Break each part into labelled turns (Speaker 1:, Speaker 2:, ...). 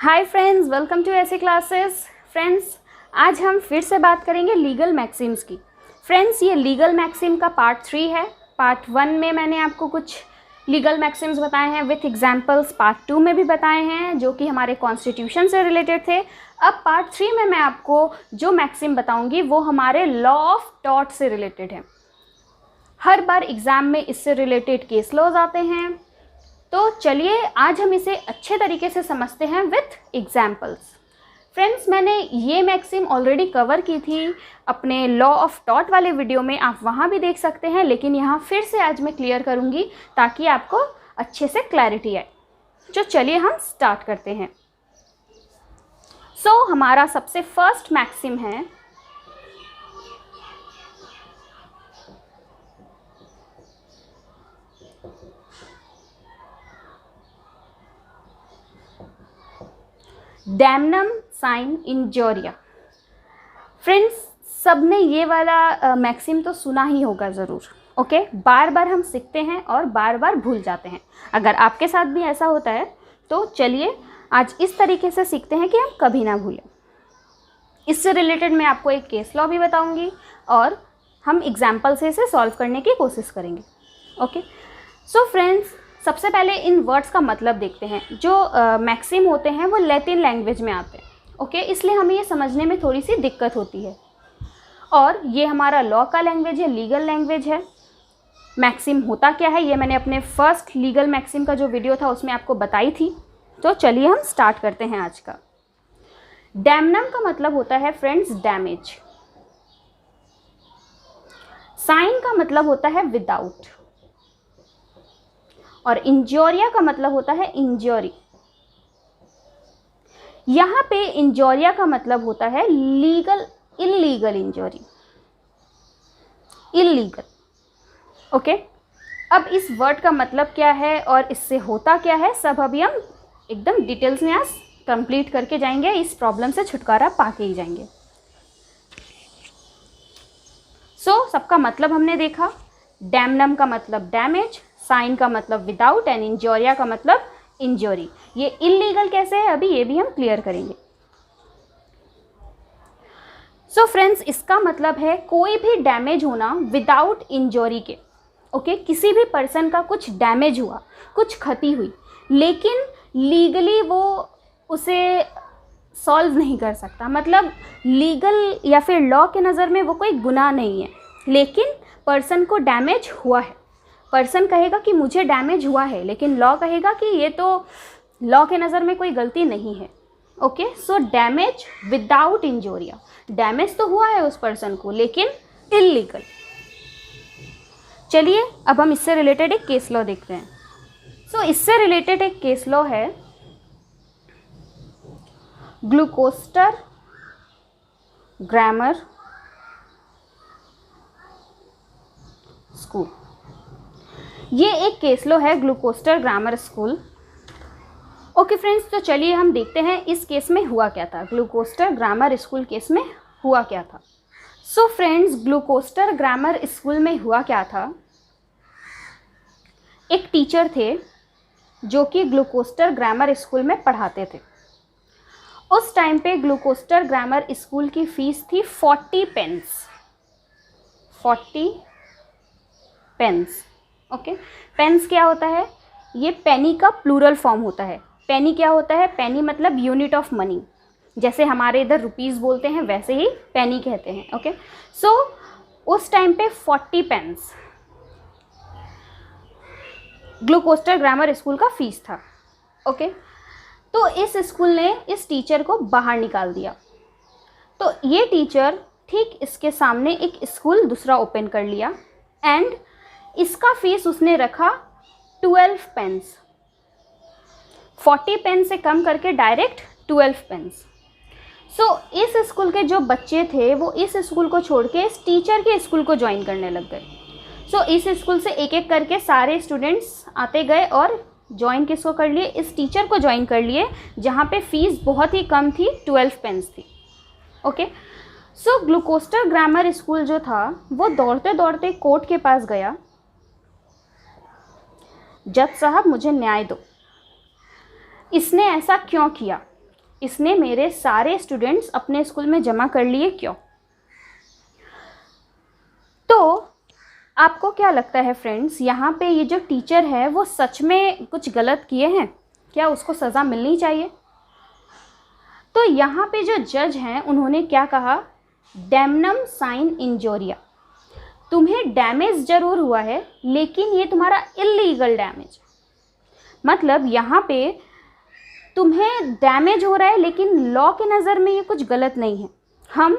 Speaker 1: Hi friends, welcome to ऐसे classes. Friends, आज हम फिर से बात करेंगे लीगल मैक्सिम्स की। फ्रेंड्स, ये लीगल मैक्सिम का पार्ट 3 है। पार्ट 1 में मैंने आपको कुछ लीगल मैक्सिम्स बताए हैं विथ एग्जांपल्स। पार्ट 2 में भी बताए हैं जो कि हमारे कॉन्स्टिट्यूशन से रिलेटेड थे। अब पार्ट 3 में मैं आपको जो मैक्सिम बताऊंगी वो हमारे लॉ ऑफ टॉर्ट से रिलेटेड है। हर बार एग्ज़ाम में इससे रिलेटेड केस लॉज आते हैं, तो चलिए आज हम इसे अच्छे तरीके से समझते हैं विथ एग्जाम्पल्स। फ्रेंड्स, मैंने ये मैक्सिम ऑलरेडी कवर की थी अपने लॉ ऑफ टॉट वाले वीडियो में, आप वहाँ भी देख सकते हैं, लेकिन यहाँ फिर से आज मैं क्लियर करूँगी ताकि आपको अच्छे से क्लैरिटी आए। तो चलिए हम स्टार्ट करते हैं। हमारा सबसे फर्स्ट मैक्सिम है डैमनम साइन इंजोरिया। फ्रेंड्स, सबने ये वाला मैक्सिम तो सुना ही होगा ज़रूर। ओके, बार बार हम सीखते हैं और बार बार भूल जाते हैं। अगर आपके साथ भी ऐसा होता है तो चलिए आज इस तरीके से सीखते हैं कि हम कभी ना भूलें। इससे रिलेटेड मैं आपको एक केस लॉ भी बताऊंगी और हम एग्जाम्पल से इसे सॉल्व करने की कोशिश करेंगे। ओके, सो फ्रेंड्स, सबसे पहले इन वर्ड्स का मतलब देखते हैं। जो मैक्सिम होते हैं वो लैटिन लैंग्वेज में आते हैं। ओके, इसलिए हमें ये समझने में थोड़ी सी दिक्कत होती है। और ये हमारा लॉ का लैंग्वेज है, लीगल लैंग्वेज है। मैक्सिम होता क्या है ये मैंने अपने फर्स्ट लीगल मैक्सिम का जो वीडियो था उसमें आपको बताई थी। तो चलिए हम स्टार्ट करते हैं आज का। डैमनम का मतलब होता है फ्रेंड्स डैमेज। साइन का मतलब होता है विदाउट, और इंजोरिया का मतलब होता है इंजरी। यहां पे इंजोरिया का मतलब होता है legal, illegal injury, illegal. Okay, अब इस वर्ड का मतलब क्या है और इससे होता क्या है सब अभी हम एकदम डिटेल्स में आज कंप्लीट करके जाएंगे। इस प्रॉब्लम से छुटकारा पाके ही जाएंगे। सबका मतलब हमने देखा। डैमनम का मतलब डैमेज, साइन का मतलब विदाउट एंड इंजोरिया का मतलब इंजरी। ये इलीगल कैसे है अभी ये भी हम क्लियर करेंगे। फ्रेंड्स, इसका मतलब है कोई भी डैमेज होना विदाउट इंजरी के। ओके, किसी भी पर्सन का कुछ डैमेज हुआ, कुछ क्षति हुई, लेकिन लीगली वो उसे सॉल्व नहीं कर सकता। मतलब लीगल या फिर लॉ के नज़र में वो कोई गुनाह नहीं है, लेकिन पर्सन को डैमेज हुआ है। पर्सन कहेगा कि मुझे डैमेज हुआ है, लेकिन लॉ कहेगा कि ये तो लॉ के नज़र में कोई गलती नहीं है। ओके, सो डैमेज विदाउट इंजोरिया। डैमेज तो हुआ है उस पर्सन को, लेकिन इलीगल। चलिए अब हम इससे रिलेटेड एक केस लॉ देखते हैं। इससे रिलेटेड एक केस लॉ है ग्लूकोस्टर ग्रामर स्कूल। ये एक केस लॉ है ग्लूकोस्टर ग्रामर स्कूल। ओके फ्रेंड्स, तो चलिए हम देखते हैं इस केस में हुआ क्या था। ग्लूकोस्टर ग्रामर स्कूल केस में हुआ क्या था। फ्रेंड्स, ग्लूकोस्टर ग्रामर स्कूल में हुआ क्या था। एक टीचर थे जो कि ग्लूकोस्टर ग्रामर स्कूल में पढ़ाते थे। उस टाइम पे ग्लूकोस्टर ग्रामर स्कूल की फ़ीस थी 40 पेन्स। 40 पेन्स। ओके, पेन्स क्या होता है? ये पेनी का प्लूरल फॉर्म होता है। पेनी क्या होता है? पेनी मतलब यूनिट ऑफ मनी। जैसे हमारे इधर रुपीज़ बोलते हैं वैसे ही पेनी कहते हैं। ओके, उस टाइम पे 40 पेन्स ग्लूकोस्टर ग्रामर स्कूल का फीस था। ओके, तो इस स्कूल ने इस टीचर को बाहर निकाल दिया। तो ये टीचर ठीक इसके सामने एक स्कूल दूसरा ओपन कर लिया एंड इसका फीस उसने रखा 12 पेन्स। 40 पेन से कम करके डायरेक्ट 12 पेन्स। इस स्कूल के जो बच्चे थे वो इस स्कूल को छोड़ के इस टीचर के स्कूल को ज्वाइन करने लग गए। इस स्कूल से एक एक करके सारे स्टूडेंट्स आते गए और ज्वाइन किसको कर लिए? इस टीचर को ज्वाइन कर लिए, जहाँ पे फीस बहुत ही कम थी, 12 पेन्स थी। ओके, ग्लूकोस्टर ग्रामर स्कूल जो था वो दौड़ते दौड़ते कोर्ट के पास गया। जज साहब, मुझे न्याय दो, इसने ऐसा क्यों किया? इसने मेरे सारे स्टूडेंट्स अपने स्कूल में जमा कर लिए, क्यों? तो आपको क्या लगता है फ्रेंड्स, यहाँ पे ये जो टीचर है वो सच में कुछ गलत किए हैं? क्या उसको सज़ा मिलनी चाहिए? तो यहाँ पे जो जज हैं उन्होंने क्या कहा, डैमनम साइन इंजोरिया, तुम्हें डैमेज ज़रूर हुआ है लेकिन ये तुम्हारा इल्लीगल डैमेज, मतलब यहाँ पे तुम्हें डैमेज हो रहा है लेकिन लॉ के नज़र में ये कुछ गलत नहीं है। हम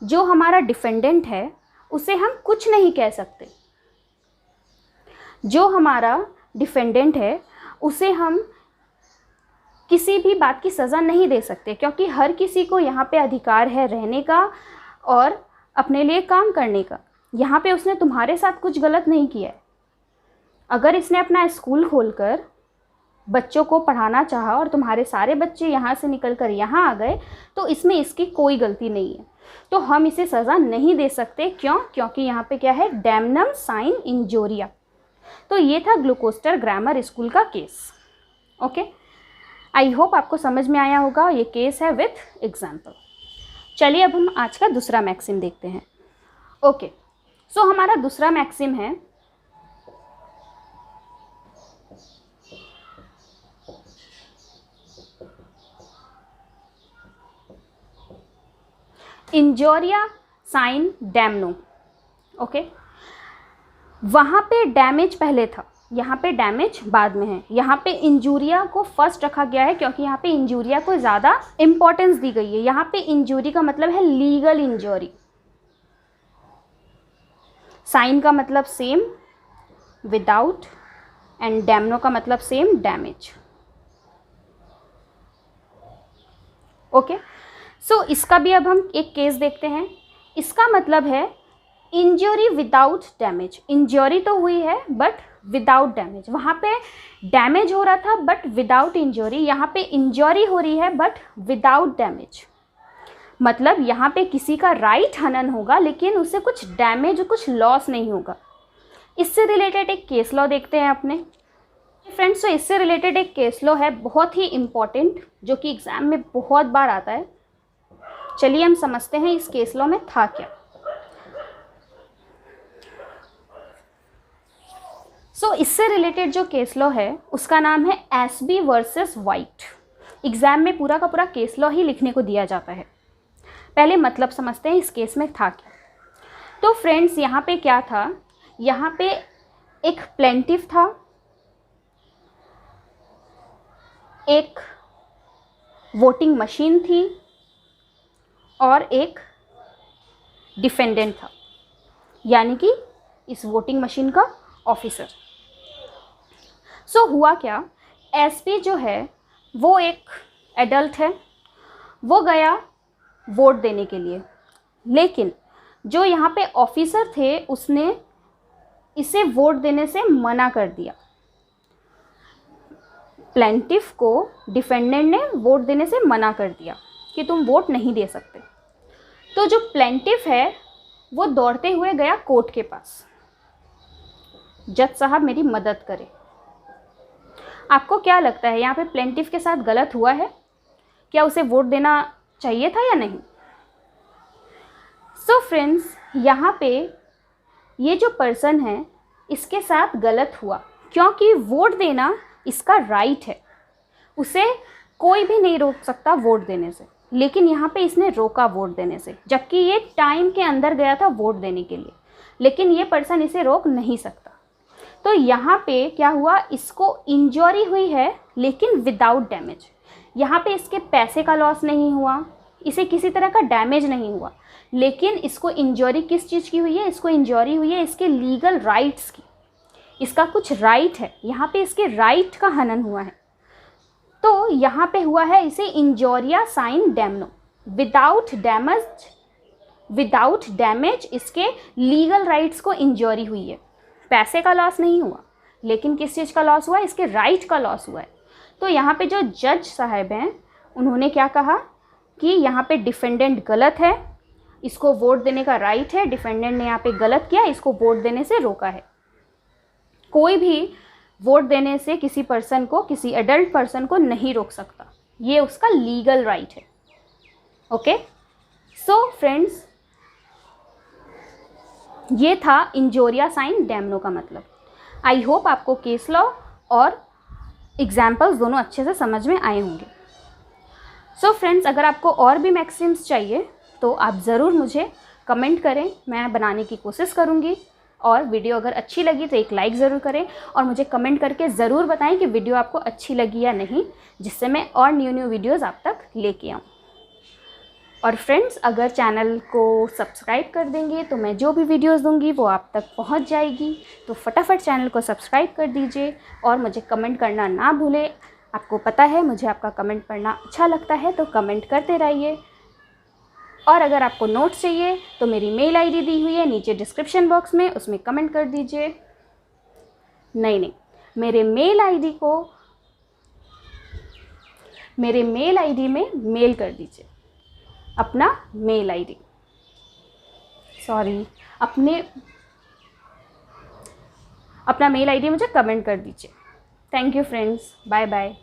Speaker 1: जो हमारा डिफेंडेंट है उसे हम कुछ नहीं कह सकते, जो हमारा डिफेंडेंट है उसे हम किसी भी बात की सज़ा नहीं दे सकते, क्योंकि हर किसी को यहाँ पे अधिकार है रहने का और अपने लिए काम करने का। यहाँ पे उसने तुम्हारे साथ कुछ गलत नहीं किया है। अगर इसने अपना स्कूल खोलकर बच्चों को पढ़ाना चाहा और तुम्हारे सारे बच्चे यहाँ से निकलकर यहाँ आ गए तो इसमें इसकी कोई गलती नहीं है, तो हम इसे सज़ा नहीं दे सकते। क्यों? क्योंकि यहाँ पे क्या है, डैमनम साइन इंजोरिया। तो ये था ग्लूकोस्टर ग्रामर स्कूल का केस। ओके, आई होप आपको समझ में आया होगा। ये केस है विथ एग्जाम्पल। चलिए अब हम आज का दूसरा मैक्सिम देखते हैं। ओके, सो हमारा दूसरा मैक्सिम है, इंजोरिया साइन डैमनो। ओके, वहाँ पे डैमेज पहले था, यहाँ पे डैमेज बाद में है। यहाँ पे इंजूरिया को फर्स्ट रखा गया है क्योंकि यहाँ पे इंजूरिया को ज़्यादा इम्पोर्टेंस दी गई है। यहाँ पे इंजूरी का मतलब है लीगल इंजरी, साइन का मतलब सेम, विदाउट, एंड डैमनो का मतलब सेम, डैमेज। ओके, सो इसका भी अब हम एक केस देखते हैं। इसका मतलब है इंजरी विदाउट डैमेज। इंजरी तो हुई है बट विदाउट डैमेज। वहाँ पे डैमेज हो रहा था बट विदाउट इंजरी, यहाँ पे इंजरी हो रही है बट विदाउट डैमेज। मतलब यहाँ पे किसी का राइट हनन होगा लेकिन उससे कुछ डैमेज, कुछ लॉस नहीं होगा। इससे रिलेटेड एक केस लॉ देखते हैं अपने फ्रेंड्स। तो इससे रिलेटेड एक केस लॉ है बहुत ही इम्पॉर्टेंट, जो कि एग्ज़ाम में बहुत बार आता है। चलिए हम समझते हैं इस केस लॉ में था क्या। सो इससे रिलेटेड जो केस लॉ है उसका नाम है एसबी वर्सेस वाइट। एग्ज़ाम में पूरा का पूरा केस लॉ ही लिखने को दिया जाता है। पहले मतलब समझते हैं इस केस में था क्या। तो फ्रेंड्स यहाँ पे क्या था, यहाँ पे एक प्लेंटिफ था, एक वोटिंग मशीन थी और एक डिफेंडेंट था, यानी कि इस वोटिंग मशीन का ऑफिसर। सो हुआ क्या, एसपी जो है वो एक एडल्ट है, वो गया वोट देने के लिए, लेकिन जो यहाँ पे ऑफिसर थे उसने इसे वोट देने से मना कर दिया। प्लेंटिफ को डिफेंडेंट ने वोट देने से मना कर दिया कि तुम वोट नहीं दे सकते। तो जो प्लेंटिफ है वो दौड़ते हुए गया कोर्ट के पास, जज साहब मेरी मदद करें। आपको क्या लगता है यहाँ पे प्लेंटिफ के साथ गलत हुआ है? क्या उसे वोट देना चाहिए था या नहीं? सो फ्रेंड्स, यहाँ पे ये जो पर्सन है इसके साथ गलत हुआ, क्योंकि वोट देना इसका राइट है, उसे कोई भी नहीं रोक सकता वोट देने से। लेकिन यहाँ पे इसने रोका वोट देने से, जबकि ये टाइम के अंदर गया था वोट देने के लिए, लेकिन ये पर्सन इसे रोक नहीं सकता। तो यहाँ पे क्या हुआ, इसको इंजरी हुई है लेकिन विदाउट डैमेज। यहाँ पे इसके पैसे का लॉस नहीं हुआ, इसे किसी तरह का डैमेज नहीं हुआ, लेकिन इसको इंजरी किस चीज़ की हुई है? इसको इंजरी हुई है इसके लीगल राइट्स की। इसका कुछ राइट है, यहाँ पे इसके राइट का हनन हुआ है। तो यहाँ पे हुआ है इसे इंजोरिया साइन डैमनो, विदाउट डैमेज इसके लीगल राइट्स को इंजरी हुई है। पैसे का लॉस नहीं हुआ, लेकिन किस चीज़ का लॉस हुआ है? इसके राइट का लॉस हुआ है। तो यहाँ पे जो जज साहब हैं उन्होंने क्या कहा कि यहाँ पे डिफेंडेंट गलत है, इसको वोट देने का राइट है, डिफेंडेंट ने यहाँ पे गलत किया, इसको वोट देने से रोका है। कोई भी वोट देने से किसी पर्सन को, किसी एडल्ट पर्सन को नहीं रोक सकता। ये उसका लीगल राइट है। ओके, सो फ्रेंड्स, ये था इंजोरिया साइन डैमनो का मतलब। आई होप आपको केस लॉ और एग्जाम्पल्स दोनों अच्छे से समझ में आए होंगे। सो फ्रेंड्स, अगर आपको और भी मैक्सिम्स चाहिए तो आप ज़रूर मुझे कमेंट करें, मैं बनाने की कोशिश करूँगी। और वीडियो अगर अच्छी लगी तो एक लाइक ज़रूर करें और मुझे कमेंट करके ज़रूर बताएं कि वीडियो आपको अच्छी लगी या नहीं, जिससे मैं और न्यू वीडियोज़ आप तक लेके आऊँ। और फ्रेंड्स, अगर चैनल को सब्सक्राइब कर देंगे तो मैं जो भी वीडियोस दूंगी वो आप तक पहुंच जाएगी। तो फटाफट चैनल को सब्सक्राइब कर दीजिए और मुझे कमेंट करना ना भूलें। आपको पता है मुझे आपका कमेंट पढ़ना अच्छा लगता है, तो कमेंट करते रहिए। और अगर आपको नोट्स चाहिए तो मेरी मेल आईडी दी हुई है नीचे डिस्क्रिप्शन बॉक्स में, उसमें कमेंट कर दीजिए। नहीं, मेरे मेल आईडी में मेल कर दीजिए अपना मेल आईडी, अपना मेल आईडी मुझे कमेंट कर दीजिए। Thank you friends, bye bye.